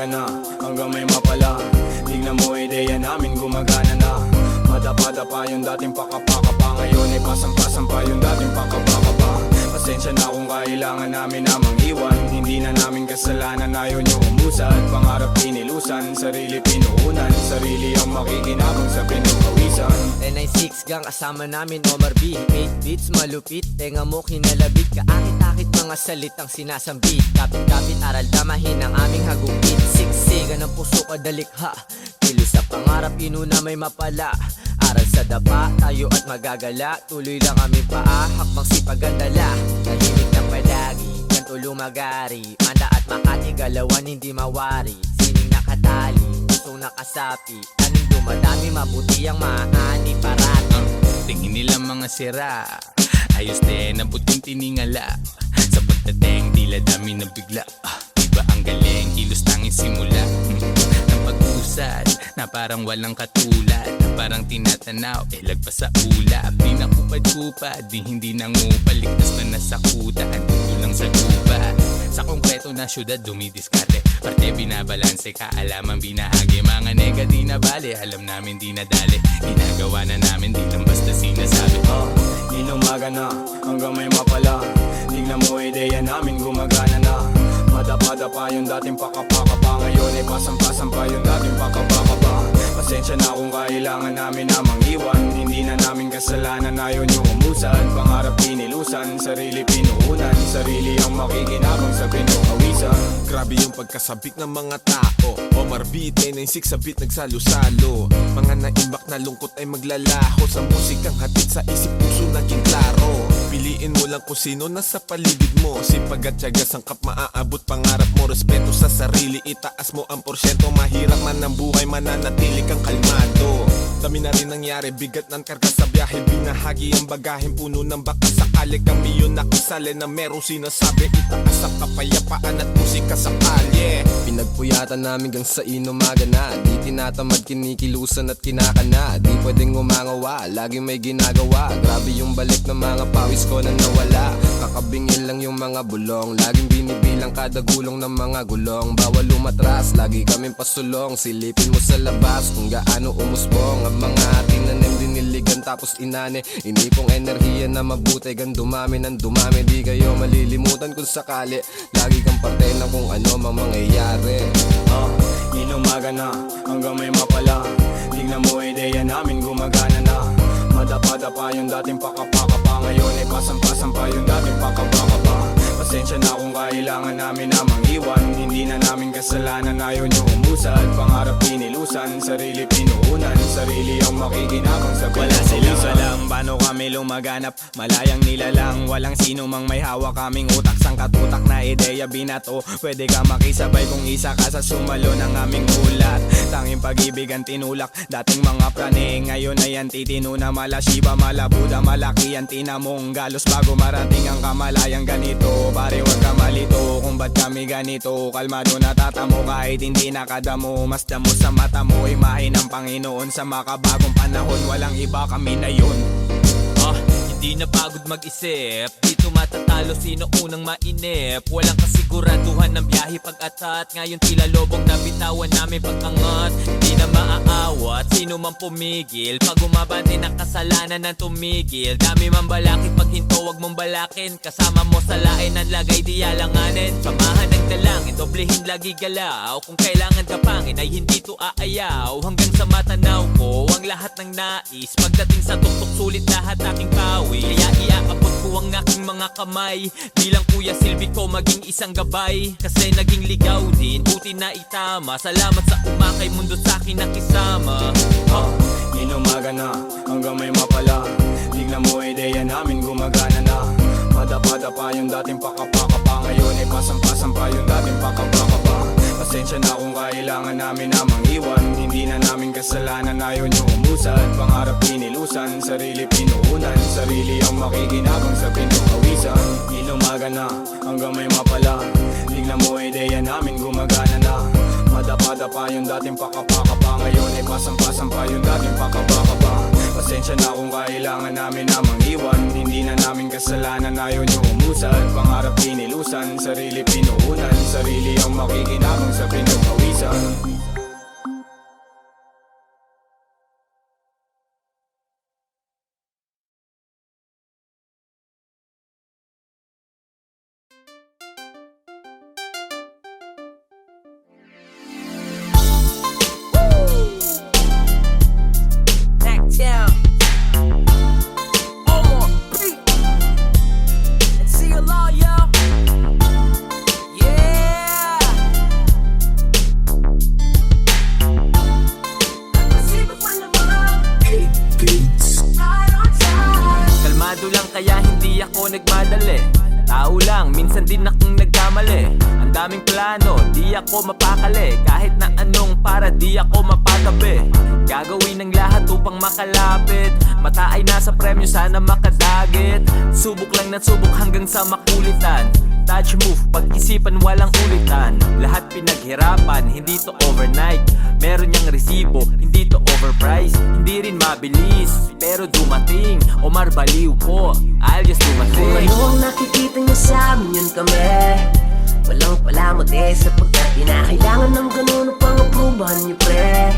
na, hanggang may mapala. Tignan mo ideya namin gumagana na. Madapa-dapa yung dating pakapakapa. Ngayon ay pasampa-sampa yung dating pakapakapa. Pasensya na kung kailangan namin namang iwan. Hindi na namin kasalanan, ayaw nyo umusad. Pangarap inilusan, sarili pinuunan. Sarili ang makikinabang sa pinagpawisan. N96 gang kasama namin Omar B. 8 beats malupit, tenga mo kinalabit. Kaakit-akit mga salitang sinasambit. Kapit-kapit aral damahin ang aming hagupit. Siksigan ng puso kadalikha. Kilos sa pangarap inuna may mapala. Aral sa dapa, tayo at magagala. Tuloy lang kami paa, hakbang sipag at dala. Tahimik ng palagi, ganto lumagari. Manda at Makati, galawan hindi mawari. Sining nakatali, pusong nakasapi. Aning dumadami, mabuti ang maani parati. Tingin nila mga sira, ayos din ang puting tiningala. Sa pagdating, tila dami na bigla. Iba ang galing, kilos tanging simula. Ng pag-usad, na parang walang katulad. Parang tinatanaw, lagpas sa ulap. Di na kupad-kupad, di hindi nangupal. Ligtas na nasa kuta, andito lang sa lupa. Sa konkreto na syudad, dumidiskarte. Parte binabalanse, kaalaman binahagi. Mga nega di na bale, alam namin di nadali. Ginagawa na namin, di lang basta sinasabi. Inumaga na, hanggang may mapala. Tignan mo ideya namin gumagana na. Madapa-dapa yung dating pakapakapa. Ngayon ay pasampa-sampa yung dating pakapakapa. Pasensya na kung kailangan namin namang iwan. Hindi na namin kasalanan, ayaw nyo umusad. Pangarap inilusan, sarili pinuunan. Sarili ang makikinabang sa pinagpawisan. Grabe yung pagkasabik ng mga tao. Omar B, N96 sa beat nagsalo-salo. Mga naimbak na lungkot ay maglalaho. Sa musikang hatid sa isip puso naging klaro. Piliin mo lang kung sino nasa paligid mo. Sipag at tiyaga, sangkap maaabot pangarap mo. Respeto sa sarili, itaas mo ang porsyento. Mahirap man ang buhay, mananatili kang kalmado. Dami na rin nangyari, bigat ng karga sa biyahe. Binahagi ang bagahin, puno ng baka. Sakali kami yun nakisali na merong sinasabi. Itaas ang kapayapaan at musika sa kalye. Pinagpuyatan namin gang sa inumaga na. Di tinatamad, kinikilusan at kinakana. Di pwedeng umangawa, laging may ginagawa. Grabe yung balik ng mga pawis ko na nawala. Kakabingin lang yung mga bulong. Laging binibilang kada gulong ng mga gulong. Bawal lumatras, lagi kaming pasulong. Silipin mo sa labas kung gaano umusbong. Ang mga tinanim diniligan tapos inane. Inipong enerhiya na mabuti, gan dumami ng dumami. Di kayo malilimutan kung sakali. Lagi kang parte ng kung ano mang mangyayari. Inumaga na, hanggang may mapala. Tignan mo ideya namin gumagana na. Madapa-dapa yung dating pakapakapa. Ngayon ay pasampa-sampa yung dating pakapakapa. Pasensya na kung kailangan namin namang iwan. Hindi na namin kasalanan, ayaw nyo umusad. Pangarap inilusan, sarili pinuunan. Sarili ang makikinabang sa wala silang pinagpawisan. alam paano kami lumaganap. Malayang nilalang, walang sino mang may hawak. Kaming utak, sangkatutak na ideya binato. Pwede ka makisabay kung isa ka sa sumalo ng aming ulat. Tanging pag-ibig ang tinulak, dating mga prane. Ngayon ay ang titino na mala Shiba, mala Buddha. Malaki ang tinamong galos bago marating ang kamalayang ganito. Pare wag ka malito kung ba't kami ganito. Kalmado natatamo kahit hindi nakadamo. Mas damo sa mata mo, imahe ng Panginoon. Sa makabagong panahon, walang iba, kami na yun. Hindi na pagod mag-isip, dito matatalo sino unang mainip. Walang kasiguraduhan ng biyahe pag-atat. Ngayon tila lobong nabitawan namin pag-angat. Hindi na maaawat, sino man pumigil. Pag umabante ng kasalanan ng tumigil. Dami man balakid, pag hinto wag mong balakin. Kasama mo sa lain ang lagay di alanganin. Samahan ng dalangin, doblehin lagi galaw. Kung kailangan ka pangin ay hindi to aayaw. Hanggang sa matanaw ko ang lahat ng nais. Pagdating sa tuktok sulit lahat aking pawi. Kaya iaabot ko ang aking mga kamay. Bilang kuya silbi ko maging isang gabay. Kasi naging ligaw din, buti na itama. Salamat sa umakay mundo sa akin nakisama. Inumaga na, hanggang may mapala. Tignan mo ideya namin gumagana na. Madapa-dapa yung dating pakapakapa. Ngayon ay pasampa-sampa yung dating pakapakapa. Pasensya na kung kailangan namin namang iwan. Hindi na namin kasalanan, ayaw nyo umusad. Pangarap inilusan, sarili pinuunan. Sarili ang makikinabang sa pinagpawisan. Inumaga na, hanggang may mapala. Tignan mo ideya namin gumagana na. Madapa-dapa yung dating pakapakapa. Ngayon ay pasampa-sampa yung dating pakapakapa. Pasensya na kung kailangan kailangan namin namang iwan. Hindi na namin kasalanan, ayaw nyo umusad. Pangarap pinilusan, sarili pinuunan. Sarili ang makikinabang sa pinagpawisan. Town. Omar Beat. And see you law, yo. Yeah. Kalmado lang kaya hindi ako nagmadali. Tao lang, minsan din akong nagkamali. Ang daming plano, di ako mapakali. Kahit na anong para di ako mapatabi. Gagawin ng lahat upang makalapit. Mata ay nasa premyo, sana makadagit. Subok lang ng subok hanggang sa makulitan. Touch move, pag-isipan walang ulitan. Lahat pinaghirapan, hindi to overnight. Meron niyang resibo, hindi to overpriced. Hindi rin mabilis, pero dumating. Omar baliw po, I'll just do my thing. Kung ano ang nakikita niyo sa amin, yun kami. Walang palamot sapagkat pinakailangan ng ganun upang aprubahan niyo, pre.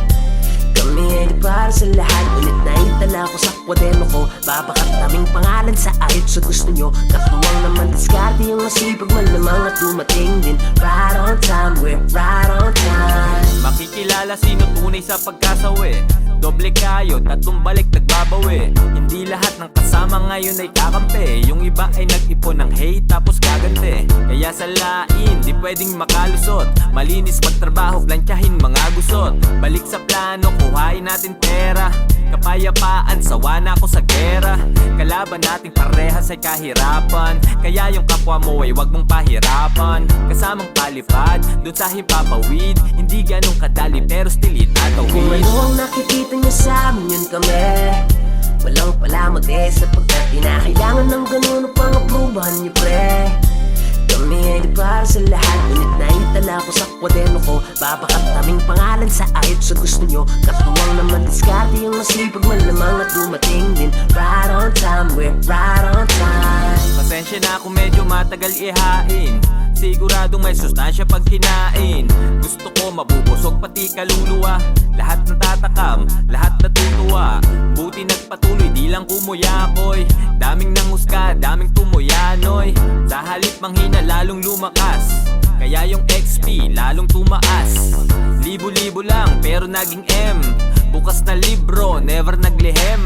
Kami ay di para sa lahat, ngunit naitala ko sa kwadeno ko. Babakat naming pangalan sa ayot sa gusto nyo. Katuwang naman diskarte yung masipag malamang at dumating din. Right on time, we're right on time. Makikilala sino tunay sa pagkasawi. Doble kayo, tatlong balik nagbabawi. Hindi lahat ng kasama ngayon ay kakampi. Yung iba ay nag-ipon ng hate tapos gagante. Kaya sa lain, di pwedeng makalusot. Malinis magtrabaho, plantyahin mga gusot. Balik sa plano, kuhain natin pera. Kapayapaan, sawa na ako sa gera. Kalaban nating parehas ay kahirapan. Kaya yung kapwa mo ay wag mong pahirapan. Kasamang palipad, dun sa himpapawid. Hindi ganong kadali pero still Kung itatawid. ano ang nakikita niyo sa amin, yun kami. Walang palamot sapagkat pinakailangan ng ganun upang aprubahan niyo, pre. Kami ay di para sa lahat, ngunit naitala ko sa kwadeno ko. Babakat naming pangalan sa ayot sa gusto nyo. Katuwang naman diskarte yung masipag malamang at dumating din. Right on time, we're right on time. Pasensya na kung medyo matagal ihain. Siguradong may sustansya pag kinain. Gusto ko mabubusog pati kaluluwa. Lahat ng tatakam, lahat natutuwa. Buti nagpatuloy, di lang kumuyakoy. Daming nanghusga, daming tumuyanoy. Sa halip manghina, lalong lumakas. Kaya yung XP, lalong tumaas. Libo-libo lang, pero naging M. Bukas na libro, never naglihem.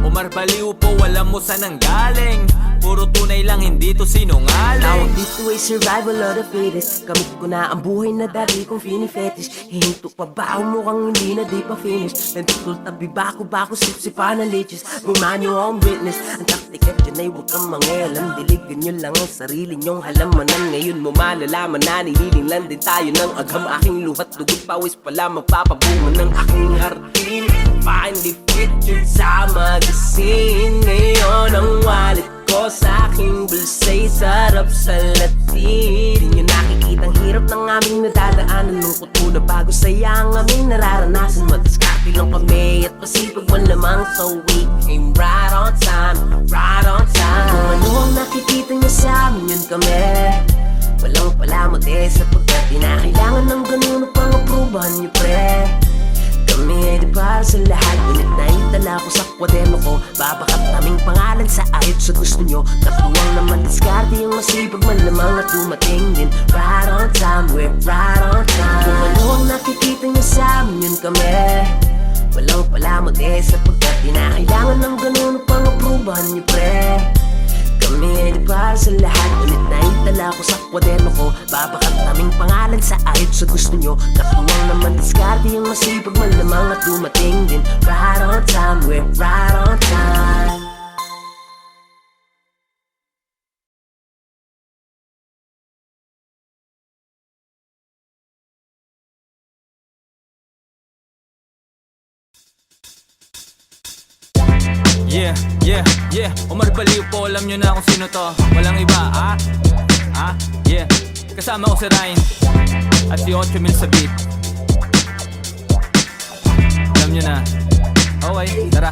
Omar baliw po, walang mo saan ang galing. Puro tunay lang, hindi to sinungaling. Tawag dito ay survival of the fittest. Kamit ko na ang buhay na dati kong fini-fetish. Hihinto pa ba ako mukhang hindi na di pa finish. Nandutol tabi bako sip-sipa ng leeches. Bumanyo ang witness. Ang taktik at dyan ay huwag kang mangialam. Diligan nyo lang ang sarili nyong halamanan. Ngayon mo malalaman na nililinglan din tayo ng agam. Aking luhat, dugot, pawis pala magpapabunga ng aking hardin. Finally fit yun sa magazine. Ngayon ang wallet ko sa aking bulsa'y sarap sa latin. Di nyo nakikitang hirap ng aming nadadaanan. Lungkot muna bago saya ang aming nararanasan. Madiskarte lang kami at pasipag malamang. So we came right on time, right on time. Kung ano ang nakikita nyo sa amin, yun kami. Walang palamot sapagkat pinakailangan ng ganun upang aprubahan nyo, pre. Kami ay di para sa lahat, ngunit naitala ko sa kwadeno ko. Babakat naming pangalan sa ayot sa gusto nyo. Katuwang naman diskarte yung masipag malamang at dumating din. Right on time, we're right on time. Kung ano ang nakikita nyo sa amin, yun kami. Walang palamot sapagkat pinakailangan ng ganun upang aprubahan nyo, pre. Kami ay di para sa lahat, ngunit naitala ko sa kwadeno ko. Babakat naming pangalan sa ayot sa gusto nyo. Katuwang naman diskarte yung masipag malamang at dumating din. Right on time, we're right on time. Yeah, Omar baliw po, alam nyo na kung sino to. Walang iba, yeah. Kasama ko si Ryan at si 8,000 sa beat. Alam nyo na. Okay, tara.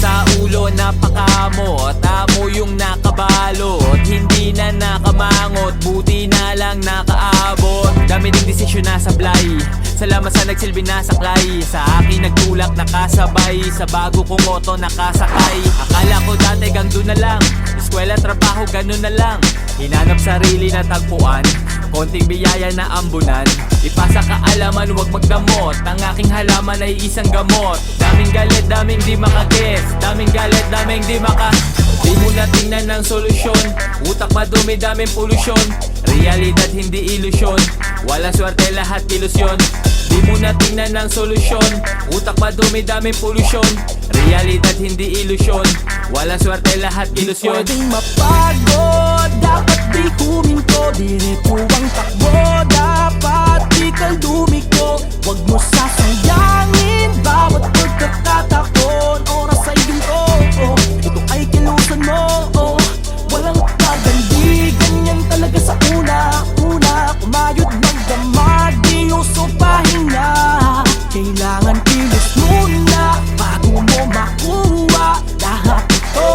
sa ulo, napakamot. Amo yung nakabalot, hindi na nakamangot, buti na lang nakaabot. Dami ding desisyon na sablay, salamat sa nagsilbi na saklay. Sa akin nagtulak nakasabay, sa bago kong moto nakasakay. Akala ko dati gang doon na lang, eskwela, trabaho, ganun na lang. Hinanap sarili na tagpuan, konting biyaya na ambunan. Ipasa kaalaman, huwag magdamot, ang aking halaman ay isang gamot. Daming galit, daming di makagets, daming galit, daming di maka. Di mo na tingnan ng solusyon, utak madumi, daming polusyon. Realidad hindi ilusyon, walang swerte, lahat ilusyon. Di mo na tingnan ng solusyon, utak madumi, daming polusyon. Realidad hindi ilusyon, walang swerte, lahat ilusyon. Pwedeng mapagod, dapat di huminto, diretso ang takbo, dapat di kaldumiko. Huwag mo sasayangin bawat pagkakataon, oras ay ginto, ito ay kilusan mo, walang pagandi, ganyan talaga sa una, kumayod magdamag, di uso pahinga. Kailangan kilos muna bago mo makuha lahat ito.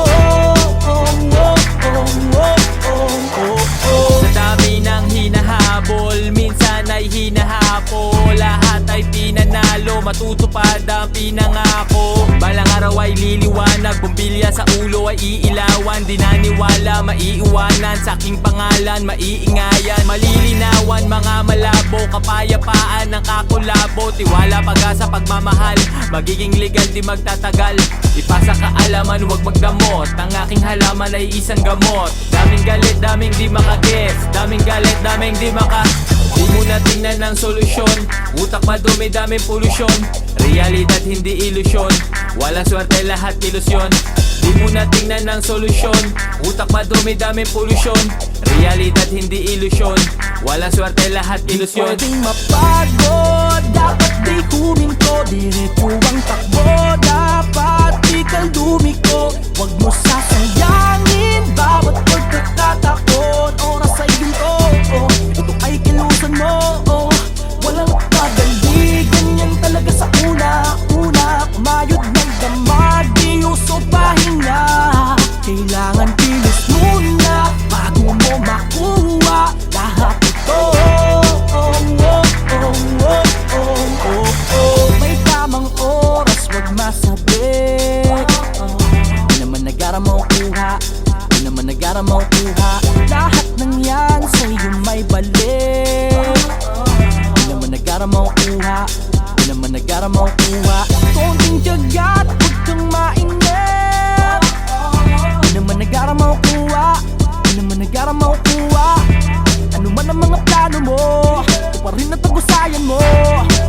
Sa dami ng hinahabol, minsan ay hinahapol. Lahat ay pinanalo, matutupad ang pinangako. Balang araw ay liliwanag, bumbilya sa ulo ay iilawan. Di naniwala, maiiwanan, sa aking pangalan maiingayan. Malilinawan, mga malabo, kapayapaan ng kakulabo. Tiwala, pag-asa, pagmamahal, magiging legal, di magtatagal. Ipasa kaalaman, huwag magdamot, ang aking halaman ay isang gamot. Daming galit, daming di makagets, daming galit, daming di maka. Di mo na tingnan ng solusyon, utak madumi, daming polusyon. Realidad hindi ilusyon, walang swerte, lahat ilusyon. Di mo na tingnan ng solusyon, utak madumi, daming polusyon. Realidad hindi ilusyon, walang swerte, lahat ilusyon. Pwedeng mapagod, dapat di huminto, diretso ang takbo, dapat di kaldumiko. Huwag mo sasayangin bawat pagkakataon, oras ay ginto, ito ay kilusan mo, walang pagandi, ganyan talaga sa una, kumayod magdamag, di uso pahinga. Kailangan kilos muna bago mo makuha lahat ito. May tamang oras, wag masabi. Di naman nagara mo kuha, di naman nagara mo kuha. Lahat ng yan sa'yo may balik. Di naman nagara mo kuha, di naman nagara mo kuha. Konting tiyaga at huwag kang mainip. Di naman nagara mo kuha, di naman nagara mo kuha. Ano man ang mga plano mo, ito pa rin ang tagusayan mo.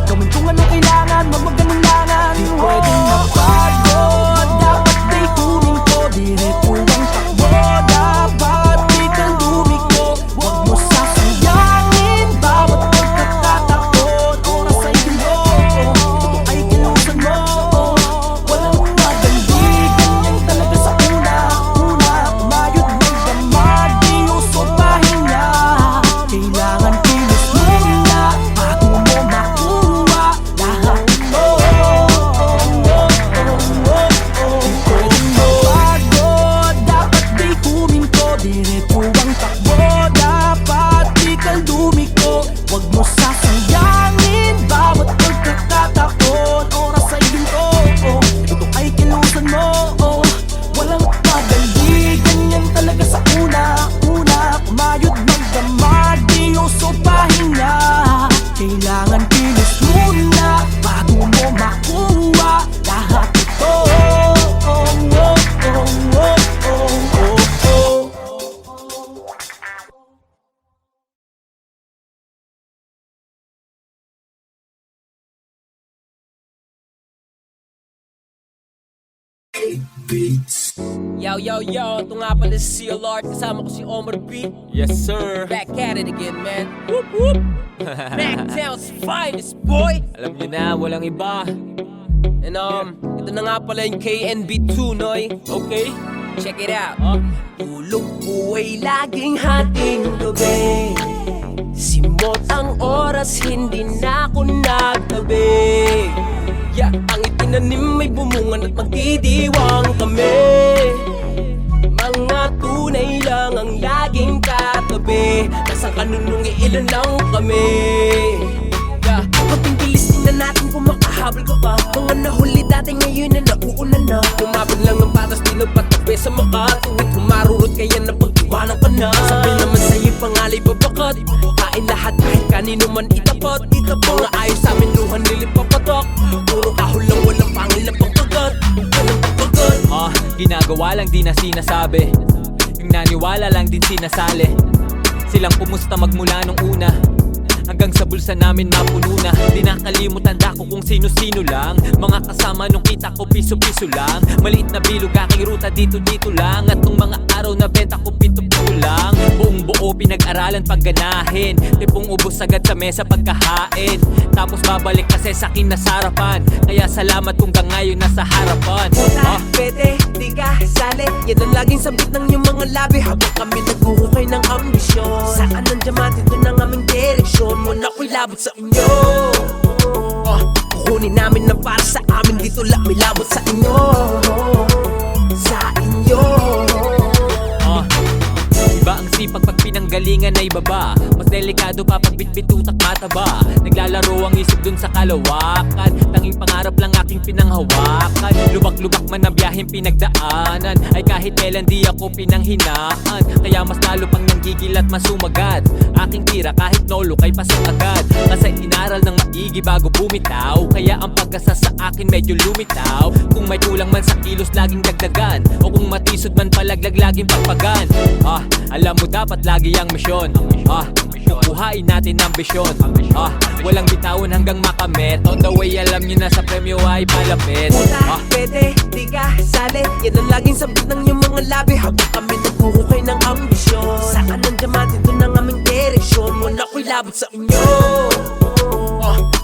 Gawin kung anong kailangan, wag maganulangan. Di pwedeng mapagod, dapat di huminto, diretso ang takbo, dapat di kaldumiko. Huwag mo sasayangin bawat pagkakataon, oras ay ginto, ito ay kilusan mo, walang magandi, ganyan talaga sa una, kumayod magdamag, di uso pahinga. Kailangan kilos muna bago mo makuha lahat ito. Di pwedeng mapagod, dapat di huminto, diretso ang takbo, dapat di kaldumiko. Huwag mo sasayangin bawat pagkakataon, oras ay ginto, ito ay kilusan mo, walang pagandi, ganyan talaga sa una, kumayod magdamag, di uso pahinga. Kailangan kilos muna bago mo makuha lahat ito. Yo, ito nga pala si CLR, kasama ko si Omar B. Yes sir. Back at it again, man. Whoop, whoop. Mactown's finest, boy. Alam nyo na, walang iba. And ito na nga pala yung KNB2, Noy. Okay. Check it out. Tulog ko ay laging hating gabi. Simot ang oras, hindi na ako nagtabi. Yeah, ang itinanim may bumungan at magdidiwang kanunong ilan lang kami. Konting bilis tingnan natin kung makahabol ka pa. Mga nahuli dati ngayon na nauuna na. Lumapit lang ng patas, di nagpatabi sa maka. Tuwid humarurot kaya napag-iwanan ka na. Sabi naman sa'yo'y pangalay babakat. Kain lahat kahit kanino man itapat. Mga ayos sa amin luhan nilipapatok. Puro kahol lang walang pangil na pangkagat. Walang pangkagat. Ginagawa lang di na sinasabi. Yung naniwala lang din sinasali. Silang pumusta magmula nung una hanggang sa bulsa namin mapuno na. Di nakalimutan ko kung sino-sino lang. Mga kasama nung kita ko piso-piso lang. Maliit na bilog aking ruta dito-dito lang. At nung mga araw na benta ko pito-pito lang. Buong buo pinag-aralan pagganahin. Tipong ubos agad sa mesa pagkahain. Tapos babalik kasi sa akin na sarapan. Kaya salamat kung ngayon nasa harapan. Puta, pwede, di ka sali. Yan ang laging sabit ng iyong mga labi. Habang kami naghuhukay ng ambisyon. Saan ang diamante, doon ang aming direksyon. Muna ko'y labot sa inyo. Kukunin namin ng para sa amin. Dito lang may labot sa inyo. Sa inyo. Iba ang sipag pag pinanggalingan ay baba. Mas delikado pa pag bitbit utak mataba. Naglalaro ang isip dun sa kalawakan. Tanging pangarap lang aking pinanghawakan. Lubak-lubak man ang biyaheng pinagdaanan. Ay kahit kailan di ako pinanghinaan. Kaya mas lalo pang nanggigil at masumagat. Aking tira kahit nolo kay pasok agad. Kasi inaral ng maigi bago bumitaw. Kaya ang pag-asa sa akin medyo lumitaw. Kung may kulang man sa kilos laging dagdagan. O kung matisod man palaglag laging pagpagan. Alam mo dapat lagi ang misyon. Kukuhain natin ang bisyon. Walang bitawan hanggang makamit. On the way alam nyo na sa premyo ay palapit. Puta, pwede, di ka sali. Yan ang laging sabit ng iyong mga labi. Habang kami naghuhukay ng ambisyon. Saan ang diamante, doon ang aming direksyon. Muna ko'y labot sa inyo.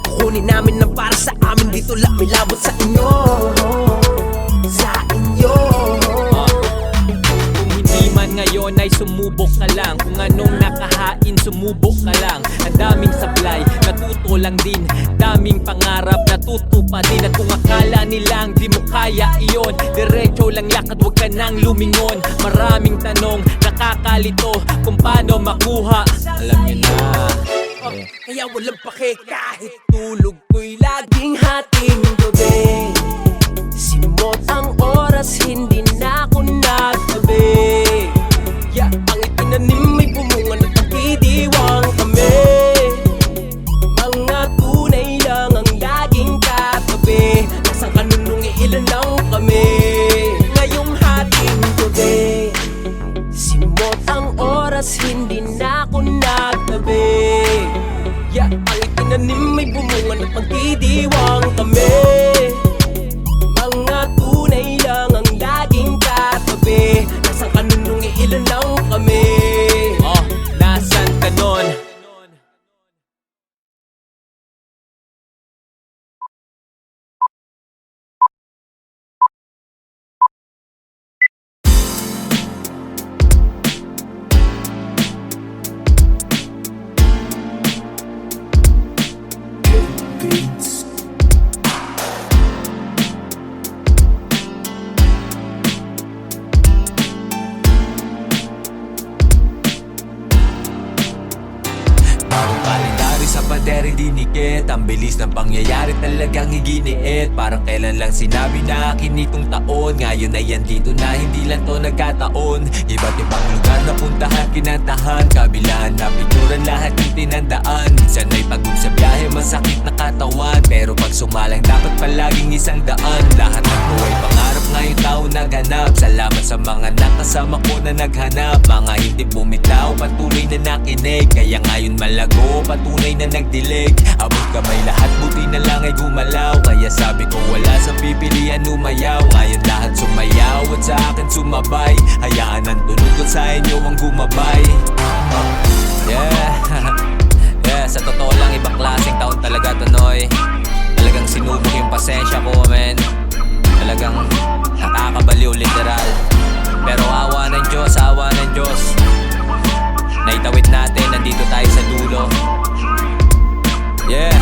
Kukunin namin ng para sa amin. Dito lang may labot sa inyo. Sa inyo. Ngayon ay sumubok ka lang. Kung anong nakahain, sumubok ka lang. Ang daming sablay, natuto lang din. Daming pangarap, natutupa din. At kung akala nilang di mo kaya iyon, diretso lang lakad, huwag ka nang lumingon. Maraming tanong, nakakalito kung paano makuha. Alam nyo na. Kaya walang pake kahit tulog ko'y laging hating gabi. Simot ang oras, hindi na ako nagtabi. Ang itinanim may bumunga at nagdidiwang kami. Mga tunay lang ang laging katabi. Nasang kanunong ilan lang kami. Ngayong hating gabi, simot ang oras, hindi na ako nagtabi. Ang itinanim may bumunga at nagdidiwang kami. Mga tunay lang ang laging katabi. Nasang kanunong ilan lang kami. Nasan ka nun? Padere dinikit, ang bilis ng pangyayari talagang higiniit. Parang kailan lang sinabi na akin itong taon. Ngayon ay yan dito na, hindi lang to nagkataon. Iba't ibang lugar na puntahan, kinantahan. Kabilaan na picturan, lahat yung tinandaan. Minsan ay pagod sa biyahe, masakit na katawan. Pero pag sumalang dapat palaging isang daan. Lahat ng buhay pangarap, ngayon tao naghanap. Salamat sa mga nakasama ko na naghanap. Mga hindi bumitaw, patuloy na nakinig. Kaya ngayon malago, patunay na nagdilig. Abot kamay lahat, buti na lang ay gumalaw. Kaya sabi ko wala sa pipilian umayaw. Ngayon lahat sumayaw at sa akin sumabay. Hayaan ang tunog ko sa inyo ang gumabay. Yeah, sa totoo lang ibang klaseng taon talaga to, Noy. Talagang sinubok yung pasensya ko, men. Talagang nakakabaliw literal. Pero awa ng Diyos, naitawid natin, nandito tayo sa dulo. Yeah.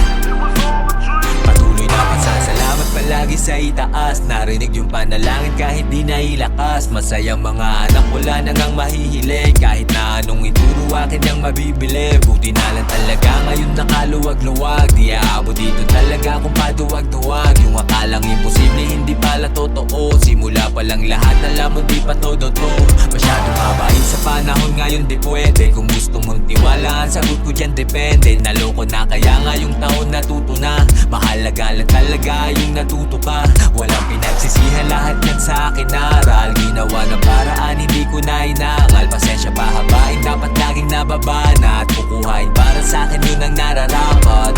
Patuloy na pagsasalamat palagi sa itaas. Narinig yung panalangin kahit di nailakas. Masayang mga anak wala na ngang mahihiling. Kahit na anong ituro akin ang mabibili. Buti na lang talaga ngayon nakaluwag-luwag. Di aabot dito talaga kung paduwag-duwag. Yung akalang imposible hindi pala totoo. Simula pa lang lahat alam mo di pa todo to. Masyadong mabain sa panahon ngayon di pwede. Kung gusto mong tiwalaan sagot ko dyan depende. Naloko na kaya ngayong taon natuto na. Mahalaga lang talaga yung natuto ka. Walang pinagsisihan lahat yan sa akin aral. Ginawa ng paraan hindi ko na inangal. Pasensya pahabain dapat laging nababana. At kukuhain para sa akin yun ang nararapat.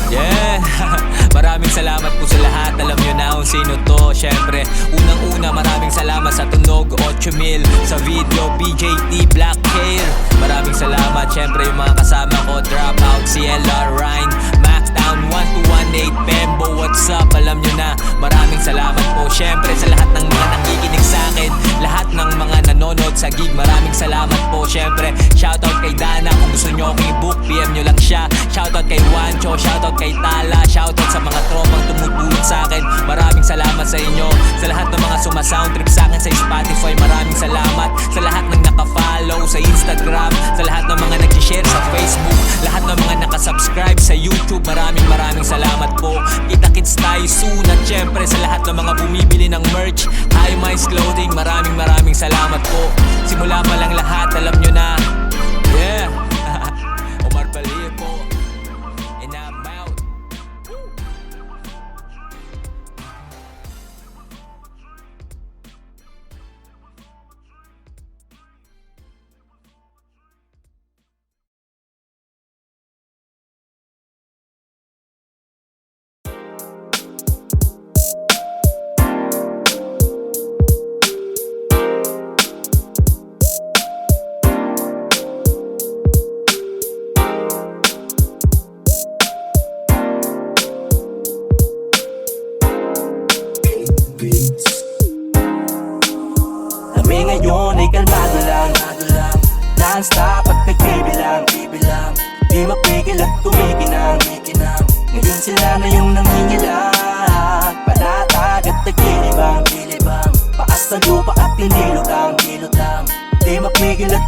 Yeah, maraming salamat po sa lahat. Alam nyo na kung sino to. Syempre, unang-una maraming salamat sa tunog 8,000 sa video, PJT, Black Hair. Maraming salamat, syempre yung mga kasama ko, Dropout, CLR, Rhine, Mactown, 1218, Bembo, what's up? Alam nyo na, maraming salamat po. Syempre sa lahat ng mga nakikinig sa akin, lahat ng mga nanonood sa gig, maraming salamat po. Syempre, shoutout kay Dana, kung gusto nyo akong i-book, PM nyo lang siya. Shoutout kay Juancho, shoutout kay Tala, shoutout sa mga tropang tumutulong sa akin. Maraming salamat sa inyo. Sa lahat ng mga sumasoundtrip sa akin sa Spotify, maraming salamat. Sa lahat ng nakafollow sa Instagram, sa lahat ng mga nag-share sa Facebook, lahat ng mga nakasubscribe sa YouTube, maraming salamat po. Kita-kits tayo soon. At syempre sa lahat ng mga bumibili ng merch, High Minds Clothing, maraming salamat po. Simula pa lang lahat, alam nyo na. Yeah. Omar Balir po. And I'm out. Kami ngayon ay kalmado lang Non-stop at nagbibilang Di mapigil at kumikinang Ngayon sila na yung nangingilang Panatag at nagkilibang Paas na lupa at hindi lutang Di mapigil at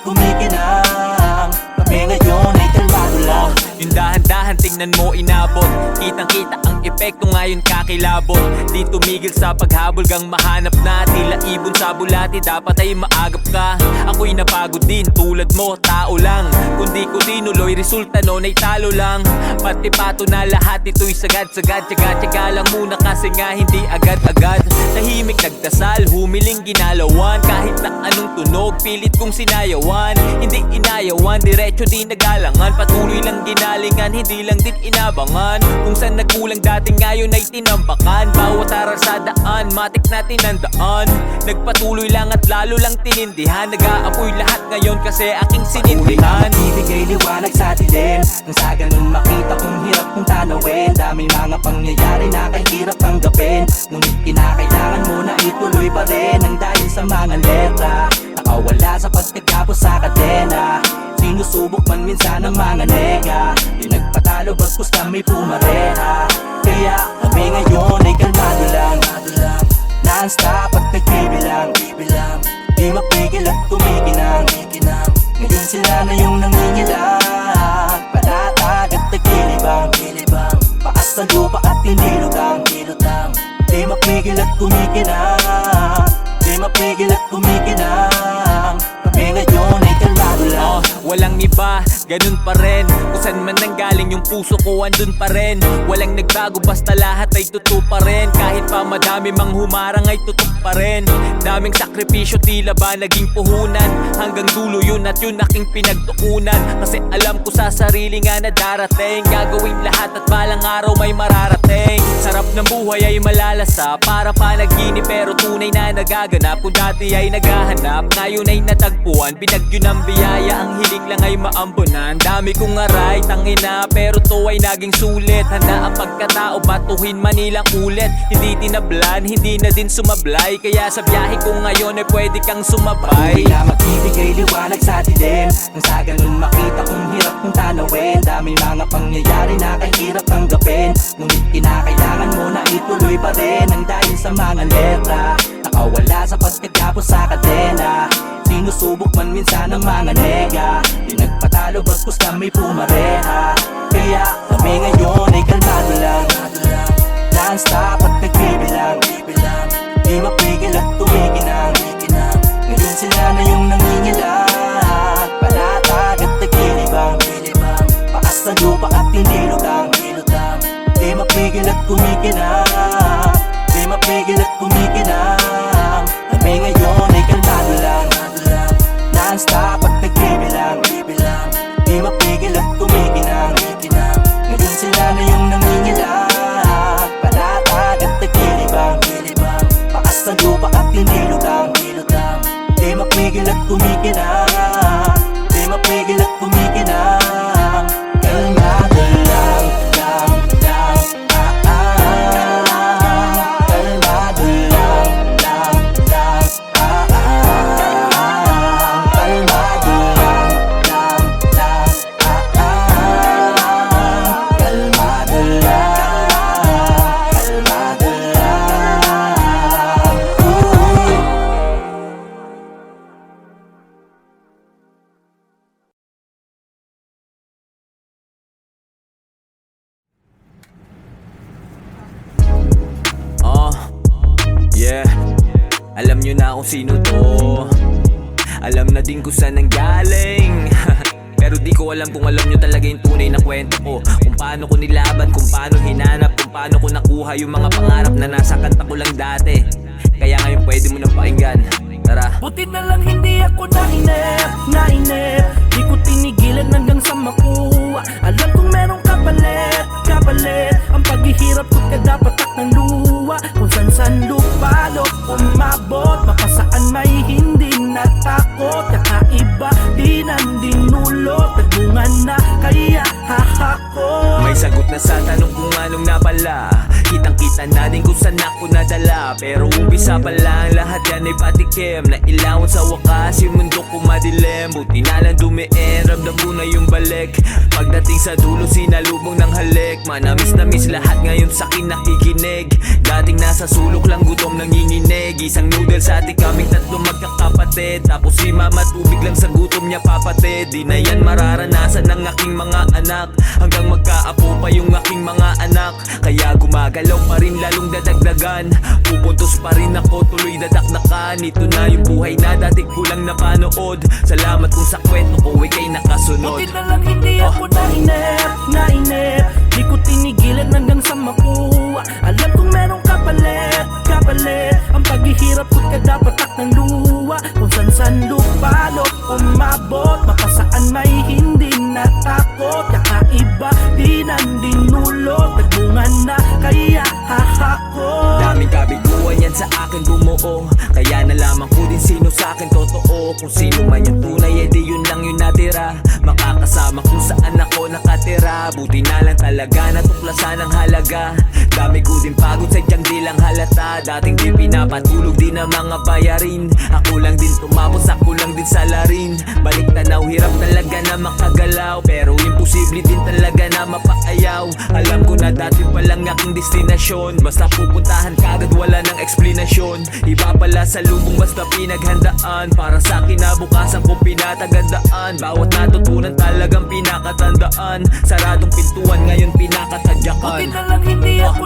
kumikinang Kami ngayon ay kalmado lang Yung dahan-dahan tingnan mo inabot. Kitang-kita ang epekto ngayon kakilabot. Di tumigil sa paghabol gang mahanap na. Tila ibon sa bulati dapat ay maagap ka. Ako'y napagod din tulad mo, tao lang. Kundi ko tinuloy resulta nun ay talo lang. Pati pato na lahat ito'y sagad-sagad. Tsaga-tsaga lang muna kasi nga hindi agad-agad. Tahimik nagdasal, humiling ginalawan. Kahit na anong tunog, pilit kong sinayawan. Hindi inayawan, diretso di nagalangan. Patuloy lang ginalingan, hindi lang din inabangan. Kung saan nagkulang dati ngayon ay tinampakan. Bawat aral sa daan, matik na tinandaan. Nagpatuloy lang at lalo lang tinindihan. Nag-aapoy lahat ngayon kasi aking sinindihan. Ibigay liwanag sa dilim Nang sa ganun makita kong hirap kong tanawin. Daming mga pangyayari na kahirap tanggapin. Ngunit kinakailangan mo na ituloy pa rin. Ang dahil sa mga letra Nakawala sa pagkatapos sa kadena. Sinusubok man minsan ang mga nega. Di nagpatalo bastos kami pumareha. Kaya kami ngayon ay kalmado lang Non-stop at nagbibilang Di mapigil at kumikinang Ngayon sila na yung nangingilang Panatag at nagkilibang Paas na lupa at hindi lutang Di mapigil at kumikinang Kami ngayon ay kalmado lang Walang iba, ganun pa rin. Kung saan man nanggaling yung puso ko andun pa rin. Walang nagbago basta lahat ay totoo pa rin. Kahit pa madami mang humarang ay tutok pa rin. Daming sakripisyo tila ba naging puhunan. Hanggang dulo yun at yun aking pinagtuunan. Kasi alam ko sa sarili nga na darating. Gagawin lahat at balang araw may mararating. Sarap ng buhay ay malalasa, para panaginip pero tunay na nagaganap. Kung dati ay naghahanap, ngayon ay natagpuan. Binagyo ng biyaya, ang hiling lang ay maambunan. Dami kong aray, tangina, pero to ay naging sulit. Handa ang pagkatao, batuhin Manilang ulit. Hindi tinablan, hindi na din sumablay, kaya sa biyahe ko ngayon ay pwede kang sumabay. Patuloy na magbibigay liwanag sa dilim, nang sa ganun makita kung hirap kong tanawin. Daming mga pangyayari na kahirap tanggapin, ngunit kinakailangan mo na ituloy pa rin. Ang dahil sa mga letra, nakawala sa pagkagapos sa kadena. Sinusubok man minsan ang mga nega, di nagpatalo bastos na may pumareha. Kaya kami ngayon ay kalmado lang, non-stop at nagbibilang, di mapigil at tumiginang. Ngayon sila na yung nangingilang, palatag at nagkilibang, paas sa lupa at hindi lutang. Di mapigil at kumikinang, di mapigil at kumikinang. Kami ngayon ay kalmado lang, non-stop at nagbibilang, di mapigil at kumikinang. Ngayon sila na yung nangingilang, palatag at nagkilibang, paas sa lupa at hindi lutang. Di mapigil at kumikinang, di mapigil at kumikinang. Kalmado lang, kalmado lang, kalmado lang, kalmado Yeah, alam nyo na kung sino to, alam na din kung saan nanggaling. Pero di ko alam kung alam nyo talaga yung tunay na kwento ko, kung paano ko nilaban, kung paano hinanap, kung paano ko nakuha yung mga pangarap na nasa kanta ko lang dati. Kaya ngayon pwede mo nang pakinggan, tara. Buti na lang hindi ako nainip Di ko tinigilan hanggang sa makuha. Alam kong merong kapalit ang paghihirap ko dapat ng luwa. Kung san lupalot umabot, makasaan may hindi natakot. Kakaiba, di nandinulot, nagbungan na kaya hahakot. May sagot na sa tanong kung anong napala, kitang-kita na din kung saan ako nadala. Pero umpisa pa lang, lahat yan ay patikim, na ilawan sa wakas yung mundo ko madilim. Buti na lang dumiin, ramdam ko na yung balik. Pagdating sa dulo, sinalubong ng halik. Manamis na miss lahat ngayon sa'kin nakikinig. Dating nasa sulok lang gutom nanginginig. Isang noodle sa ating kaming tatlong magkakapatid, tapos si mama tubig lang sa gutom niya papatid. Di na yan mararanasan ng aking mga anak, hanggang magkaapo pa yung aking mga anak. Kaya gumagalaw pa rin lalong dadagdagan, pupuntos pa rin ako tuloy dadakdakan. Ito na yung buhay na dati ko lang napanood. Salamat kung sa kwento ko ikay nakasunod. Buti na lang hindi ako nainip Di ko tinigilan hanggang sa makuha. Alam kong merong kapalit ang paghihirap ko dapat ng luwa. Kung san lupalot umabot, makasaan may hindi natakot. Kakaiba, di nandinulot, nagbungan na kaya hahakot. Daming kabiguan yan sa akin bumuo, kaya nalaman ko din sino sa akin totoo. Kung sino man yung tunay, edi yun lang yung natira. Makakasama kung saan ako nakatira. Buti na lang talaga natuklasan ang halaga. Dami ko din pagod, sadyang di lang halata. Dating di pinapatulog din ang mga bayarin. Ako lang din tumapos, ako lang din salarin. Balik tanaw, hirap talaga na makagalaw, pero imposible din talaga na mapaayaw. Alam ko na dati pa lang aking destinasyon, basta pupuntahan kagad wala ng eksplanasyon. Iba pala sa lumong basta pinaghandaan, para sa kinabukasan ko pinatagandaan. Bawat natutunan talagang pinakatandaan, saradong pintuan ngayon pinakatadyakan. Buti na lang hindi ako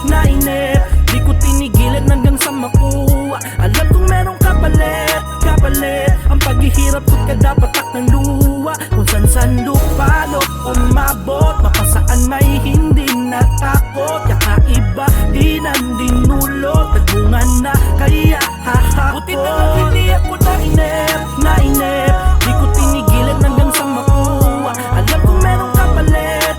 nainip Di ko tinigilan hanggang sa makuha. Alam kong merong kapalit ang paghihirap ko dapat ng luwa. Kung san lupalot umabot, makasaan may hindi natakot. Kakaiba, di nandinulot, nagbungan na kaya hahakot. Buti na lang hindi ako nainip Di ko tinigilan hanggang sa makuha. Alam kong merong kapalit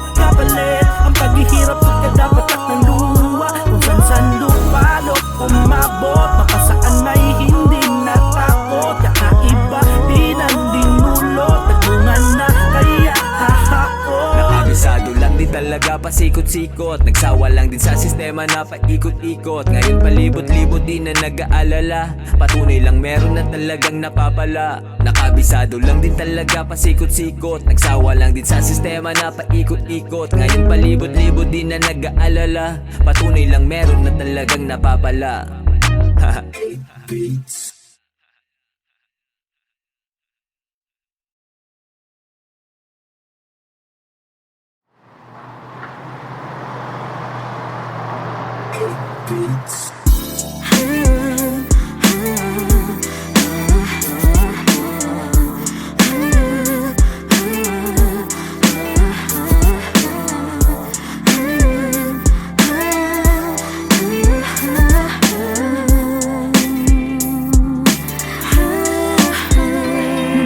ang paghihirap ko dapat ng luwa. Kung san lupalot umabot, makasaan may hindi natakot. Kakaiba, di nandinulot, nagbungan na kaya hahakot. talaga pasikot-sikot. Nagsawa lang din sa sistema na paikot-ikot. Ngayon palibot-libot din na nag-aalala. Patunay lang meron na talagang napapala. Nakabisado lang din talaga pasikot-sikot. Nagsawa lang din sa sistema na paikot-ikot. Ngayon palibot-libot din na nag-aalala. Patunay lang meron na talagang napapala.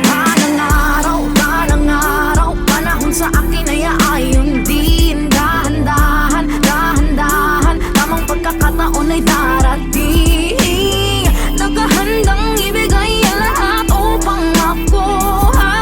Balang araw, panahon sa akin ay aayon din. Dahan-dahan, dahan-dahan, tamang pagkakataon ay darating. Naghahandang ibigay ang lahat upang makuha.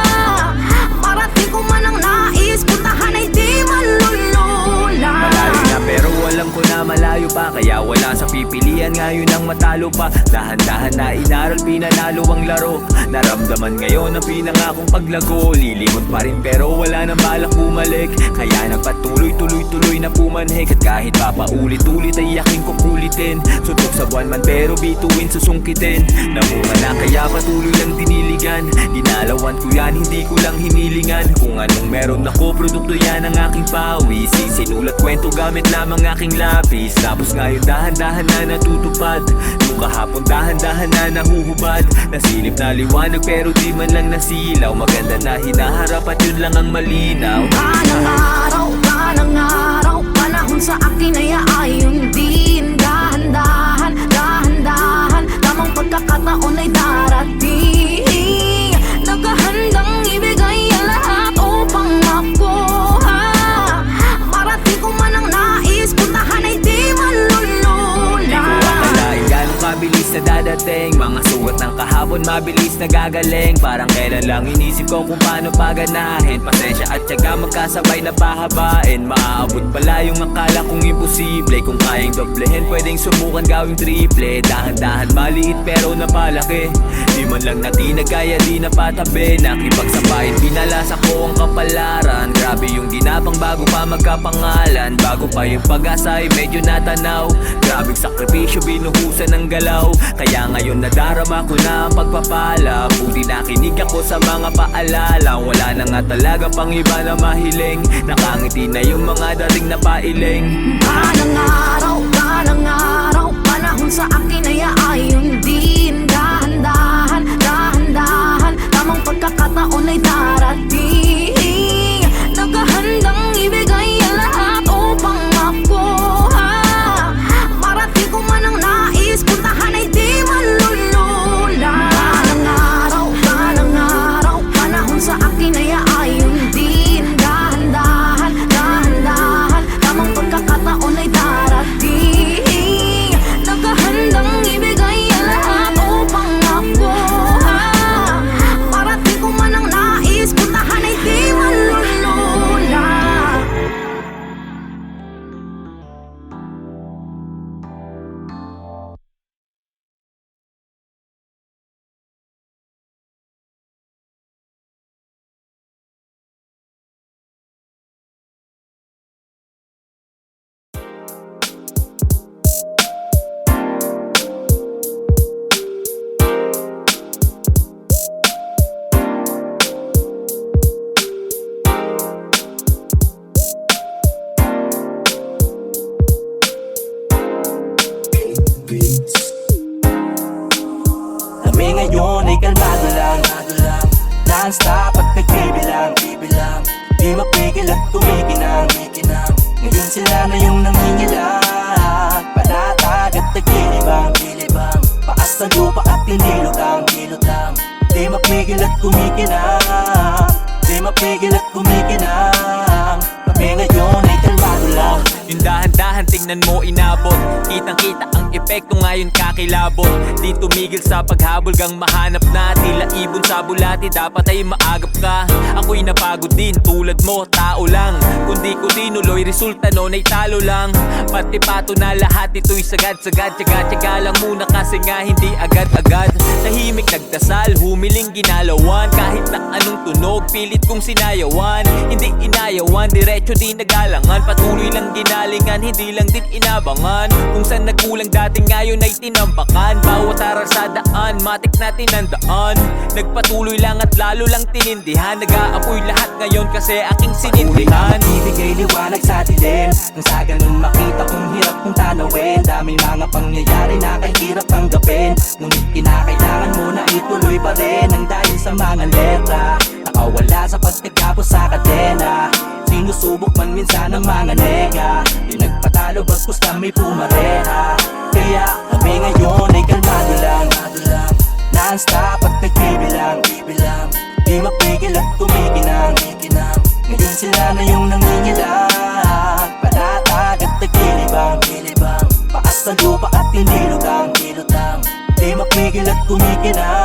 Parating ko man ang nais, puntahan ay di malulula. Malayo na pero alam ko na malayo pa. Kaya wala sa pipilian ngayon ang matalo pa. Dahan-dahan na inaral, pinanalo ang laro. Naramdaman ngayon ang pinangakong paglago. Lilimot pa rin pero wala nang balak bumalik. Kaya nagpatuloy-tuloy-tuloy na pumanhik. At kahit papaulit-ulit ay yaking kukulitin. Suntok sa buwan man pero bituin susungkitin. Namunga na kaya patuloy lang diniligan. Ginalawan ko yan, hindi ko lang hinilingan. Kung anong meron ako, produkto yan ang aking pawis. Sinulat kwento gamit lamang aking lapis. Tapos ngayon dahan-dahan na natutupad. Nung kahapon dahan-dahan na nahuhubad. Nasilip na liwanag pero di man lang nasilaw. Maganda na hinaharap at yun lang ang malinaw. Balang araw, panahon sa akin ay aayon din. Dahan-dahan, dahan-dahan, tamang pagkakataon ay darating. Naghahandang ibigay ang lahat upang makuha. Parating ko man ang nais, puntahan ay di malulula. Di ko akalain gano'ng kabilis na dadating. Mga sugat ng kahapon mabilis na gagaling. Parang kailan lang inisip ko kung paano paganahin. Pasensya at tiyaga magkasabay na pahabain. Maaabot pala yung akala kong imposible. Kung kayang doblehin pwedeng subukan gawing triple. Dahan-dahan maliit pero napalaki. Di man lang natinag kaya di napatabi. Nakipagsabayin pinalasa ko ang kapalaran. Grabe yung ginapang bago pa magkapangalan. Bago pa yung pag-asa ay medyo natanaw. Grabing sakripisyo binuhusan ng galaw. Kaya ngayon nadarama ko na ang pagpapala. Buti nakinig ako sa mga paalala. Wala na nga talaga pang iba na mahiling. Nakangiti na yung mga dating na pailing. Balang araw, panahon sa akin ay aayon din. Dahan-dahan, dahan-dahan, tamang pagkakataon ay darating. Naghahandang ibigay ang lahat upang makuha. Parating ko man ang nais, puntahan ay di malulula. Balang araw, panahon sa akin ay aayon din. Dahan-dahan, dahan-dahan, tamang pagkakataon ay darating. Naghahandang ibigay ang lahat upang makuha. Parating ko man ang nais, puntahan ay di malulula. Kami ngayon ay kalmado lang, non-stop at nagbibilang. Di mapigil at kumikinang. Ngayon sila na yung nangingilang. Panatag at nagilibang. Paas sa lupa at hindi lutang. Di mapigil at kumikinang. Kami ngayon ay kalmado lang. Yung dahan-dahan tingnan mo inabot. Kitang-kita ang ang epekto ngayon kakilabot. Di tumigil sa paghabol gang mahanap na tila ibon sa bulati, dapat ay maagap ka. Ako'y napagod din tulad mo, tao lang. Kundi ko tinuloy, resulta nun ay talo lang. Pati pato na lahat ito'y sagad-sagad. Tsaga-tsaga lang muna kasi nga hindi agad-agad. Tahimik nagdasal, humiling ginalawan. Kahit na anong tunog, pilit kong sinayawan. Hindi inayawan, diretso di nagalangan. Patuloy lang ginalingan, hindi lang din inabangan. Kung saan nagkulang dati ngayon ay tinambakan. Bawat aral sa daan, matik na tinandaan. Nagpatuloy lang at lalo lang tinindihan. Nag-aapoy lahat ngayon kasi aking sinindihan. Ibigay liwanag sa dilim nang sa ganun makita kong hirap kong tanawin. Daming mga pangyayari na kahirap tanggapin, ngunit kinakailangan mo na ituloy pa rin. Ang dahil sa mga letra nakawala sa pagkatapos sa kadena. Sinusubok man minsan ang mga nega, di nagpatalo bastos kami pumareha. Kaya kami ngayon ay kalmado lang, non-stop at nagbibilang. Di mapigil at kumikinang. Ngayon sila na yung nangingilang, panatag at nagkilibang. Paas sa lupa at hindi lutang. Di mapigil at kumikinang.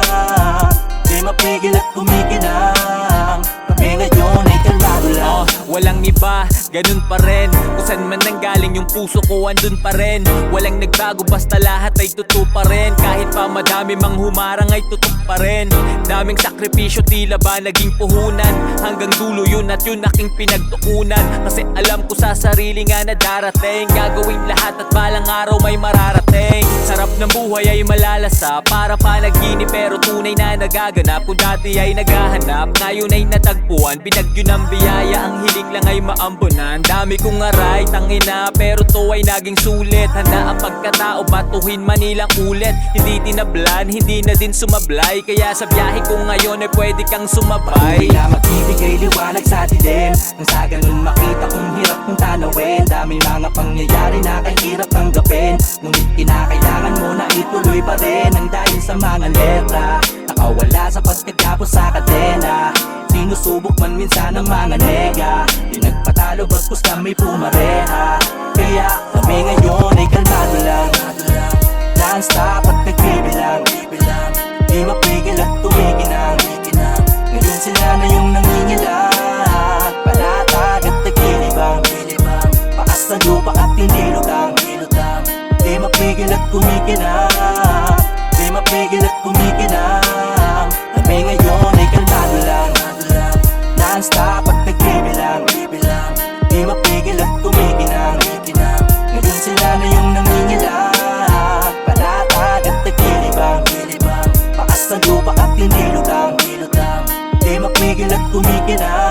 Kami ngayon ay kalmado lang. Walang iba, ganun pa rin. Kung saan man nanggaling yung puso ko, andun pa rin. Walang nagbago, basta lahat ay totoo pa rin. Kahit pa madami mang humarang ay tutok pa rin. Daming sakripisyo, tila ba naging puhunan. Hanggang dulo yun at yun aking pinagtuunan. Kasi alam ko sa sarili nga na darating. Gagawin lahat at balang araw may mararating. Sarap ng buhay ay malalasa, para panaginip pero tunay na nagaganap. Kung dati ay naghahanap, ngayon ay natagpuan. Binagyo ng biyaya, ang hiling lang ay maambunan. Dami kong aray, tangina, pero to ay naging sulit. Handa ang pagkatao, batuhin manilang ulit. Hindi tinablan, hindi na din sumablay. Kaya sa biyahe ko ngayon ay pwede kang sumabay. Patuloy na magbibigay liwanag sa dilim nang sa ganun makita kong hirap kong tanawin. Daming mga pangyayari na kahirap tanggapin, ngunit kinakailangan mo na ituloy pa rin. Ang dahil sa mga letra nakawala sa pagkatapos sa kadena. Sinusubok man minsan ang mga nega, di nagpatalo bastos kami pumareha. Kaya kami ngayon ay kalmado lang, non-stop at nagbibilang. Di mapigil at tumiginang. Ngayon sila na yung nangingilang, panatag at nagkilibang. Paas sa lupa at hindi lutang. Di mapigil at kumikinang. Kami ngayon ay kalmado lang, non-stop at nagbibilang. Di mapigil at kumikinang. Ngayon sila na yung nangingilang, panatag at nagkilibang. Paas sa lupa at hindi lutang. Di mapigil at kumikinang.